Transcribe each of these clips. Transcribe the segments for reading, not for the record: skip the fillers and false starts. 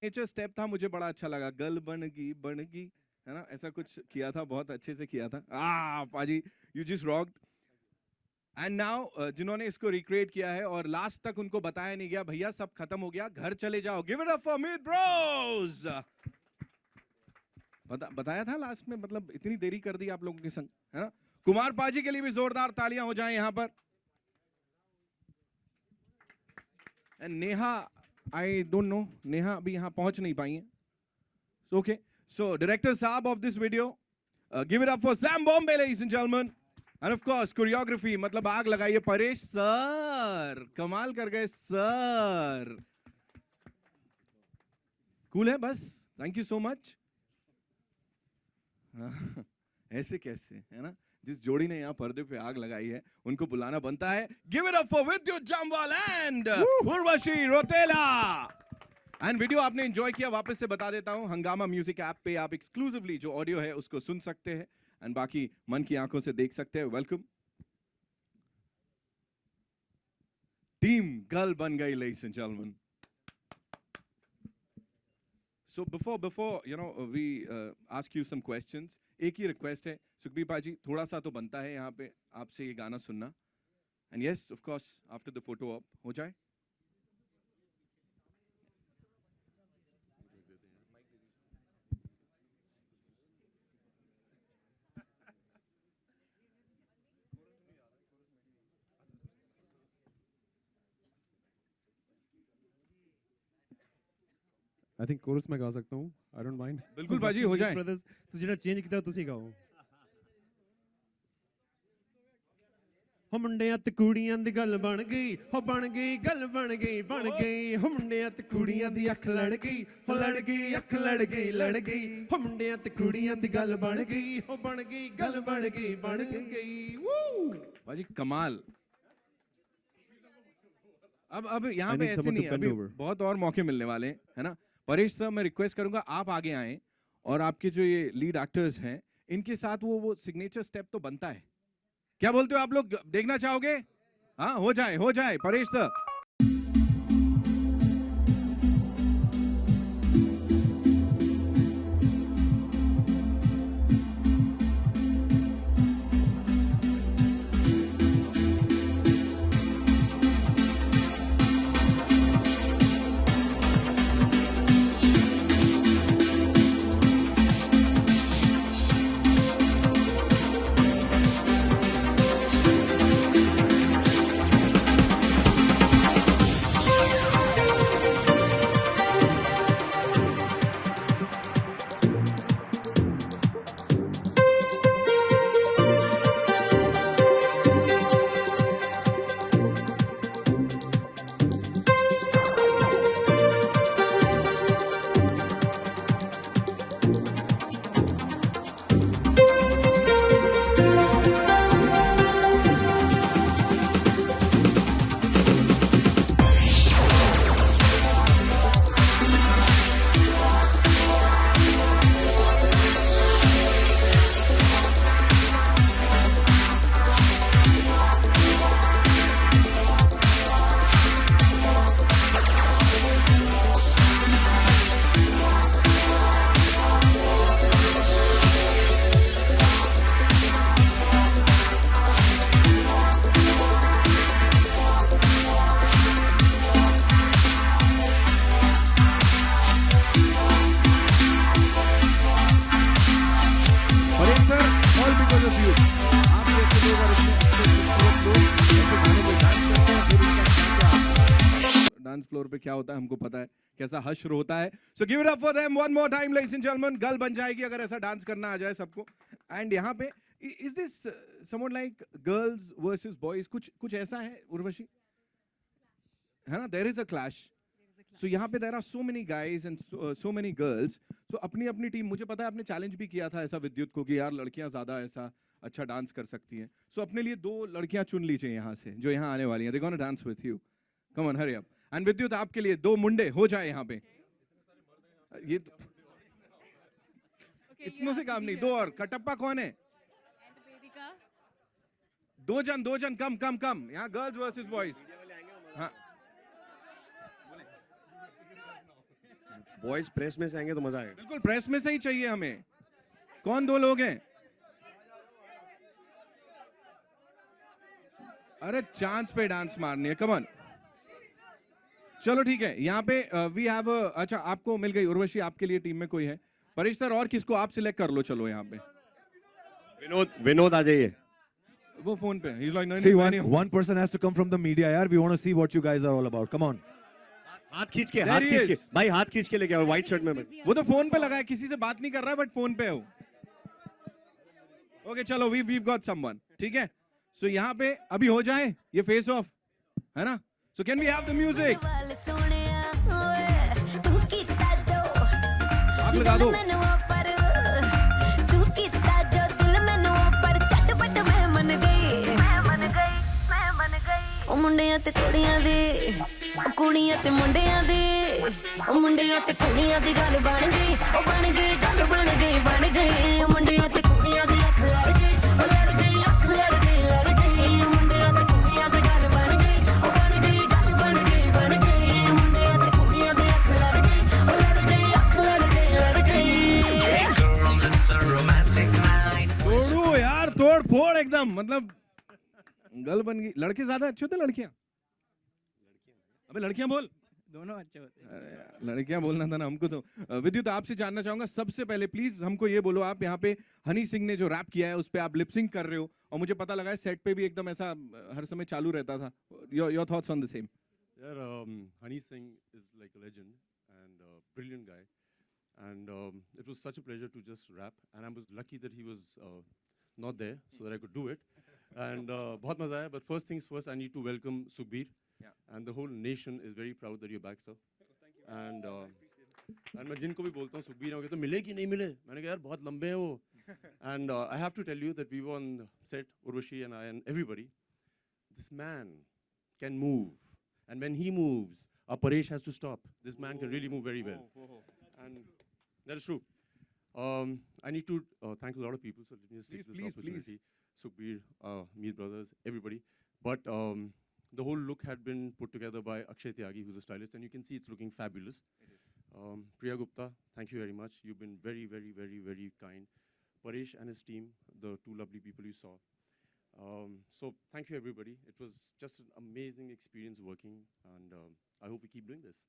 Nature step था, मुझे बड़ा अच्छा लगा, गल बनगी है ना, ऐसा कुछ किया था, बहुत अच्छे से किया था। पाजी you just rocked. And now जिन्होंने इसको रिक्रिएट किया है और लास्ट तक उनको बताया नहीं गया, भैया सब खत्म हो गया, घर चले जाओ, give it up for Meet Bros. बताया था लास्ट में, मतलब इतनी देरी कर दी आप लोगों के संग, है ना। कुमार पाजी के लिए भी जोरदार तालियां हो जाएं यहां पर। And Neha, I don't know, Neha अभी यहां पहुंच नहीं पाई है। ओके, सो डायरेक्टर साहब of this video, give it up for Sam Bombay ladies and gentleman. End of course choreography, मतलब आग लगाइए, परेश सर कमाल कर गए सर, कूल है बस, थैंक यू सो मच। ऐसे कैसे, है ना, जिस जोड़ी ने यहाँ पर्दे पे आग लगाई है उनको बुलाना बनता है। Give it up for Vidyut Jammwal and Urvashi Rautela. And video आपने एंजॉय किया, वापस से बता देता हूं, हंगामा म्यूजिक ऐप पे आप एक्सक्लूसिवली जो ऑडियो है उसको सुन सकते हैं एंड बाकी मन की आंखों से देख सकते हैं। वेलकम टीम गर्ल बन गई, ladies and gentleman. So before you know we ask you some questions, एक ही रिक्वेस्ट है सुखबीर पाजी, थोड़ा सा तो बनता है यहाँ पे आपसे ये गाना सुनना। And yes of course after the photo op हो जाए। आई थिंक कोरस मैं गा सकता हूँ, आई डोंट माइंड। बिल्कुल बाजी, हो जाए। ब्रदर्स तो ਜਿਹੜਾ ਚੇਂਜ ਕੀਤਾ ਤੁਸੀਂ ਗਾਓ। ਹੋ ਮੁੰਡਿਆਂ ਤੇ ਕੁੜੀਆਂ ਦੀ ਗੱਲ ਬਣ ਗਈ, ਹੋ ਬਣ ਗਈ ਗੱਲ ਬਣ ਗਈ ਹੋ ਮੁੰਡਿਆਂ ਤੇ ਕੁੜੀਆਂ ਦੀ ਅੱਖ ਲੜ ਗਈ, ਹੋ ਲੜ ਗਈ ਅੱਖ ਲੜ ਗਈ ਹੋ ਮੁੰਡਿਆਂ ਤੇ ਕੁੜੀਆਂ ਦੀ ਗੱਲ ਬਣ ਗਈ, ਹੋ ਬਣ ਗਈ ਗੱਲ ਬਣ ਗਈ। बाजी कमाल। अब यहाँ पे ऐसे नहीं है, अभी बहुत और मौके मिलने वाले हैं, है ना। परेश सर, मैं रिक्वेस्ट करूंगा आप आगे आएं और आपके जो ये लीड एक्टर्स हैं इनके साथ वो सिग्नेचर स्टेप तो बनता है। क्या बोलते हो आप लोग, देखना चाहोगे? हाँ, हो जाए परेश सर। डांस फ्लोर पे क्या होता है हमको पता है, कैसा हश्र होता है। So give it up for them one more time ladies and gentleman. गल बन जाएगी अगर ऐसा डांस करना आ जाए सबको। एंड यहाँ पे is this someone like girls versus boys, कुछ ऐसा है उर्वशी, है ना? There is a clash. So यहाँ पे there are so many guys and so many girls. So अपनी अपनी टीम, मुझे पता है आपने चैलेंज भी किया था ऐसा विद्युत को कि यार लड़कियां ज्यादा ऐसा अच्छा डांस कर सकती हैं। सो अपने लिए 2 लड़कियां चुन लीजिए यहाँ से जो यहाँ आने वाली हैं। They gonna dance with you, come on hurry up. And विद्युत आपके लिए 2 मुंडे हो जाए यहाँ पे। ये इतनों से काम नहीं, 2 और। कटप्पा कौन है? 2 जन कम। यहाँ गर्ल्स वर्सेस बॉयज। हाँ बॉयज प्रेस में से आएंगे तो मजा आएगा. बिल्कुल प्रेस में से ही चाहिए हमें. कौन 2 लोग हैं? अरे चांस पे डांस मारनी है. Come on. चलो ठीक है. यहाँ पे वी हैव. अच्छा आपको मिल गई. उर्वशी आपके लिए टीम में कोई है? परेश सर और किसको आप सिलेक्ट कर लो. चलो यहाँ पे विनोद आ जाइए. वो फोन पे. He's like, See, one person has to come from the media, yaar. We want to see what you guys are all about. Come on. हाथ खींच के There he is. भाई हाथ खींच के लेके आओ व्हाइट शर्ट में. वो तो फोन पे लगा है. किसी से बात नहीं कर रहा है बट फोन पे है वो. ओके चलो we've got someone. ठीक है. सो यहाँ पे अभी हो जाए ये फेस ऑफ है ना. So can we have the music. आप लगा दो. ਉਹ ਮੁੰਡਿਆਂ ਤੇ ਕੁੜੀਆਂ ਦੀ ਕੁੜੀਆਂ ਤੇ ਮੁੰਡਿਆਂ ਦੀ ਉਹ ਮੁੰਡਿਆਂ ਤੇ ਕੁੜੀਆਂ ਦੀ ਗੱਲ ਬਣ ਗਈ ਉਹ ਬਣ ਗਈ ਗੱਲ ਬਣ ਗਈ ਉਹ ਮੁੰਡਿਆਂ ਤੇ ਕੁੜੀਆਂ ਦੀ ਅੱਖ ਲੜ ਗਈ ਉਹ ਲੜ ਗਈ ਅੱਖ ਲੜ ਗਈ ਉਹ ਮੁੰਡਿਆਂ ਤੇ ਕੁੜੀਆਂ ਦੀ ਗੱਲ ਬਣ ਗਈ ਉਹ ਬਣ ਗਈ ਗੱਲ ਬਣ ਗਈ ਉਹ ਮੁੰਡਿਆਂ ਤੇ ਕੁੜੀਆਂ ਦੀ ਅੱਖ ਲੜ ਗਈ ਉਹ ਲੜ ਗਈ ਅੱਖ ਲੜ ਗਈ तोड़ो यार. तोड़ फोड़ एकदम. मतलब गल बन गई. लड़के ज्यादा अच्छे होते लड़कियां? अबे लड़कियां बोल. दोनों अच्छे होते हैं. अरे लड़कियां बोलना था ना हमको तो. विद्युत आपसे जानना चाहूंगा सबसे पहले प्लीज हमको ये बोलो. आप यहाँ पे हनी सिंह ने जो रैप किया है उस पे आप लिपसिंग कर रहे हो और मुझे पता लगा है सेट पे भी एकदम ऐसा हर समय चालू रहता था. Your thoughts on the same. Yeah, Honey Singh is like a legend and a brilliant guy. And it was such a pleasure to just rap. And I was lucky that he was not there so that I could do it. And बहुत मजा आया. But first things first, I need to welcome Sukhbir. Yeah. And the whole nation is very proud that you're back, sir. And मैं जिनको भी बोलता हूँ सुखबीर हो गए तो मिले कि नहीं मिले. मैंने कहा यार बहुत लंबे हैं वो. And I have to tell you that we were on set, Urvashi and I and everybody. This man can move. And when he moves, our Paresh has to stop. This man can really move very well. And that is true. I need to thank a lot of people. So let me just take this opportunity. Sukhbir, Meet Brothers, everybody. But the whole look had been put together by Akshay Tyagi, who's a stylist, and you can see it's looking fabulous. Priya Gupta, thank you very much. You've been very, very, very, very kind. Paresh and his team, the 2 lovely people you saw. So thank you, everybody. It was just an amazing experience working, and I hope we keep doing this.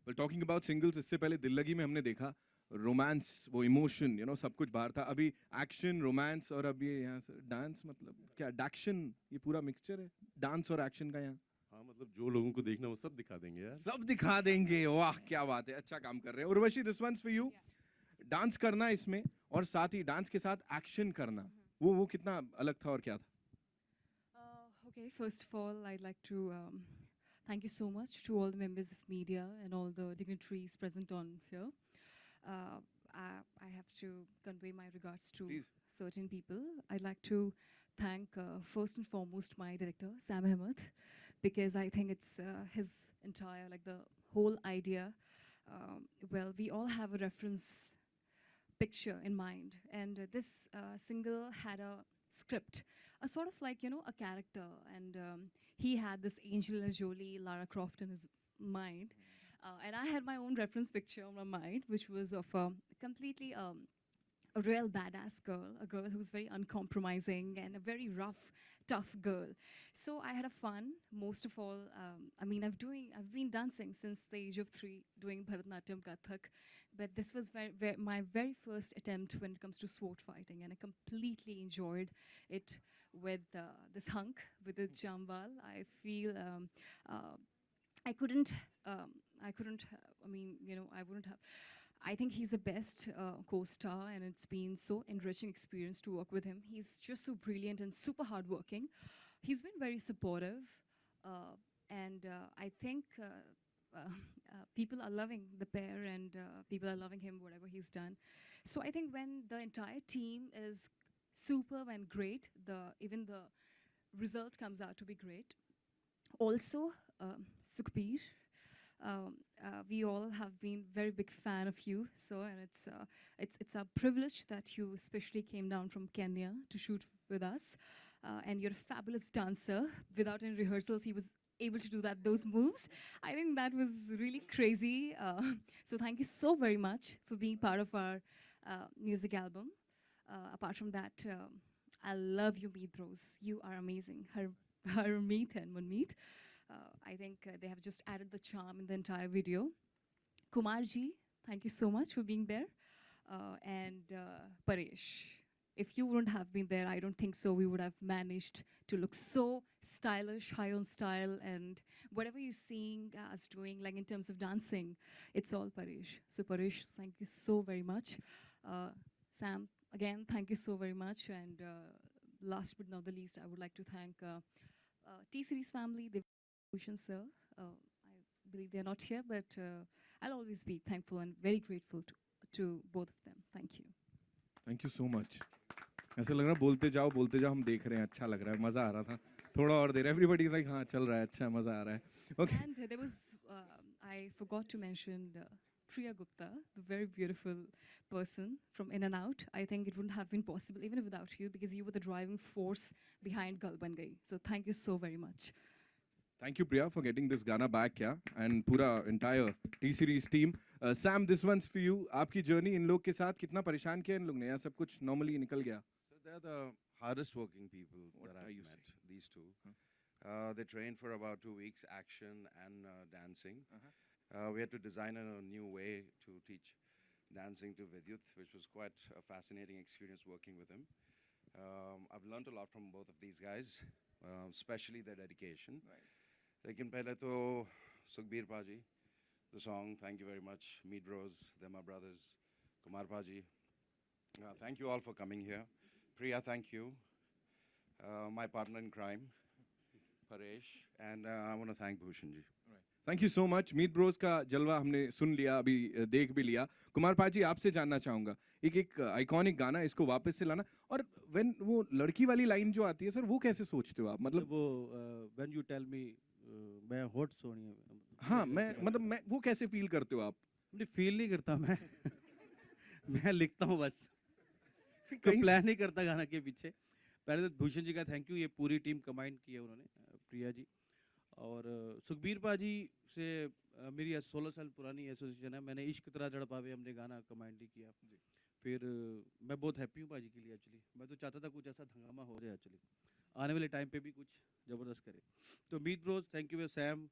Well, talking about singles, इससे पहले दिल लगी में हमने देखा romance, वो emotion, you know सब कुछ बाहर था. अभी एक्शन, रोमांस और अब ये यहाँ से डांस. मतलब क्या डैक्शन, ये पूरा मिक्सचर है डांस और एक्शन का यहाँ. हाँ मतलब जो लोगों को देखना वो सब दिखा देंगे यार. सब दिखा देंगे. वाह क्या बात है. अच्छा काम कर रहे हैं. Urvashi, this one's for you. Dance करना इसमें और साथ ही डांस के साथ एक्शन करना, वो कितना अलग था और क्या था? Okay, first of all, I'd like to thank you so much to all the members of media and all the dignitaries present on here. I have to convey my regards to Please. certain people. I'd like to thank first and foremost my director, Sam Ahmed, because I think it's his entire, like the whole idea. Well, we all have a reference picture in mind, and this single had a script, a sort of like, you know, a character, and he had this Angelina Jolie, Lara Croft in his mind, and I had my own reference picture on my mind, which was of completely a real badass girl, a girl who's very uncompromising and a very rough, tough girl. So I had a fun. Most of all, I mean, I've been dancing since the age of 3, doing Bharatanatyam, Kathak, but this was my very first attempt when it comes to sword fighting, and I completely enjoyed it with this hunk, with the Jambal. I feel I couldn't. I mean, you know, I wouldn't have. I think he's the best co-star, and it's been so enriching experience to work with him. He's just so brilliant and super hardworking. He's been very supportive, and I think people are loving the pair, and people are loving him, whatever he's done. So I think when the entire team is superb and great, even the result comes out to be great. Also, Sukhbir. We all have been very big fan of you, so and it's a privilege that you especially came down from Kenya to shoot with us. and you're a fabulous dancer. Without any rehearsals, he was able to do those moves. I think that was really crazy. So thank you so very much for being part of our music album. Apart from that, I love you, Meet Rose. You are amazing. Harmeet and Manmeet. I think they have just added the charm in the entire video. Kumar ji, thank you so much for being there. And Paresh, if you wouldn't have been there, I don't think so we would have managed to look so stylish, high on style, and whatever you're seeing us doing, like in terms of dancing, it's all Paresh. So Paresh, thank you so very much. Sam, again, thank you so very much. And last but not the least, I would like to thank T-Series family, Bhushan sir. I believe they're not here, but I'll always be thankful and very grateful to both of them. Thank you. Thank you so much. ऐसा लग रहा है बोलते जाओ हम देख रहे हैं, अच्छा लग रहा है, मजा आ रहा था. थोड़ा और देर, एवरीबॉडी इज लाइक हाँ चल रहा है, अच्छा मजा आ रहा है. Okay. And there was, I forgot to mention Priya Gupta, the very beautiful person from In and Out. I think it wouldn't have been possible even without you, because you were the driving force behind Gal Ban Gayi. So thank you so very much. Thank you, Priya, for getting this Gana back, yeah, and पूरा entire T-Series team. Sam, this one's for you. आपकी journey इन लोग के साथ कितना परेशान किया इन लोग ने, या सब कुछ normally निकल गया? So they're the hardest working people What that are I've you met, saying? these two. They trained for about 2 weeks, action and dancing. We had to design a new way to teach dancing to Vidyut, which was quite a fascinating experience working with him. I've learned a lot from both of these guys, especially their dedication. लेकिन पहले तो सुखबीर पाजी, the song, thank you very much. Meet Rose, they're my brothers. Kumar Paji, thank you all for coming here. Priya, thank you. My partner in crime, Paresh, and I want to thank Bhushan ji. Thank you so much. Meet Bros का जलवा हमने सुन लिया, अभी देख भी लिया. कुमार पाजी, आपसे जानना चाहूंगा, एक आइकॉनिक गाना, इसको वापस से लाना, और व्हेन वो लड़की वाली लाइन जो आती है सर, वो कैसे सोचते हो आप? मतलब वो व्हेन यू टेल मी मैं हॉट सोनी. हाँ, मैं वो कैसे फील करते हो आप? मुझे फील नहीं करता मैं. मैं लिखता हूँ बस, कहीं प्लान नहीं करता गाना के पीछे. पहले तो भूषण जी का थैंक यू, ये पूरी टीम कमांड की है उन्होंने, प्रिया जी और सुखबीर पाजी से मेरी 16 साल पुरानी एसोसिएशन है. मैंने इश्क तरह जड़पावे हमने गाना कमांड किया. फिर मैं बहुत हैप्पी हूँ पाजी के लिए. एक्चुअली मैं तो चाहता था कुछ ऐसा हंगामा हो जाए, एक्चुअली आने वाले टाइम पे भी कुछ ज़बरदस्त करे. तो मीत ब्रोस थैंक यू, सैम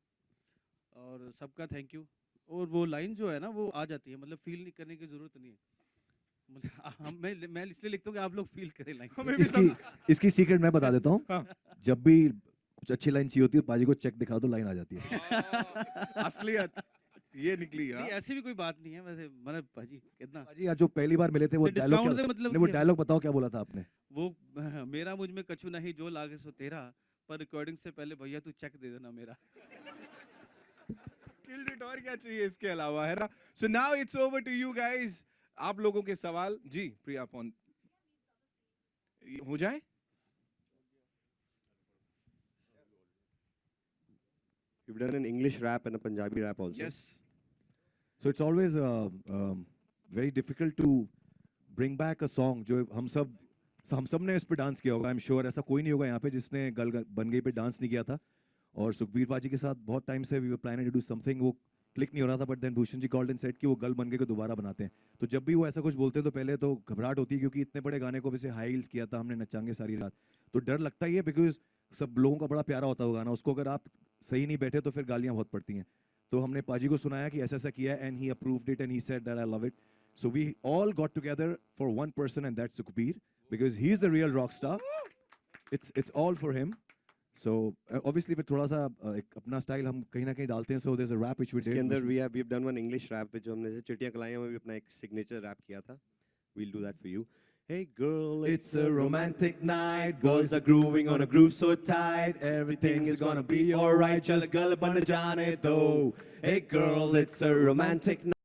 और सबका थैंक यू. और वो लाइन जो है ना वो आ जाती है, मतलब फील नहीं करने की ज़रूरत नहीं है. मतलब मैं इसलिए लिखता हूँ कि आप लोग फील करें लाइन. इसकी सीक्रेट मैं बता देता हूँ. जब भी कुछ अच्छी लाइन चाहिए होती है, पाजी को चेक दिखा दो, लाइन आ जाती है. असलियत ये निकली. नहीं, ऐसी भी कोई बात नहीं है वैसे. मतलब पाजी कितना पाजी यार, जो पहली बार मिले थे वो डायलॉग, मतलब वो डायलॉग बताओ क्या बोला था आपने? वो मेरा मुझ में कछु नहीं जो लागे सो तेरा, पर रिकॉर्डिंग से पहले भैया तू चेक दे देना मेरा. Killed it. और क्या चाहिए इसके अलावा, है ना? So now it's over to you guys. आप लोगों के सवाल जी. प्रिया पॉन हो जाए. You've done an English rap and a Punjabi rap also. Yes. So it's always very difficult to bring back a song जो हम सब ने इस पे डांस किया होगा. I'm sure ऐसा कोई नहीं होगा यहाँ पे जिसने गल बन गई पे डांस नहीं किया था. और सुखबीर पाजी के साथ बहुत टाइम से we were planning to do something, वो क्लिक नहीं हो रहा था. But then Bhushan ji called and said कि वो गल बन गई को दोबारा बनाते हैं. तो जब भी वो ऐसा कुछ बोलते हैं तो पहले तो घबराहट होती है, क्योंकि इतने बड़े गाने को वैसे हाई हील्स किया था हमने, नचांगे सारी रात. तो डर लगता ही है, बिकॉज सब लोगों का बड़ा प्यारा होता है वो गाना. उसको अगर आप सही नहीं बैठे तो फिर गालियाँ बहुत पड़ती हैं. तो हमने पाजी को सुनाया कि ऐसा ऐसा किया है, and he approved it and he said that I love it. So we all got together for one person, and that's Sukhbir, because he is the real rock star. It's all for him. So obviously फिर थोड़ा सा एक अपना style हम कहीं ना कहीं डालते हैं. So there's a rap which we did. इसके अंदर we've done one English rap जो हमने जैसे चिड़िया कलाइयाँ में भी अपना एक signature rap किया था. We'll do that for you. Hey girl, It's a romantic night, boys are grooving on a groove so tight, everything is gonna be alright, चल गल बन जाने दो. Hey girl, it's a romantic night.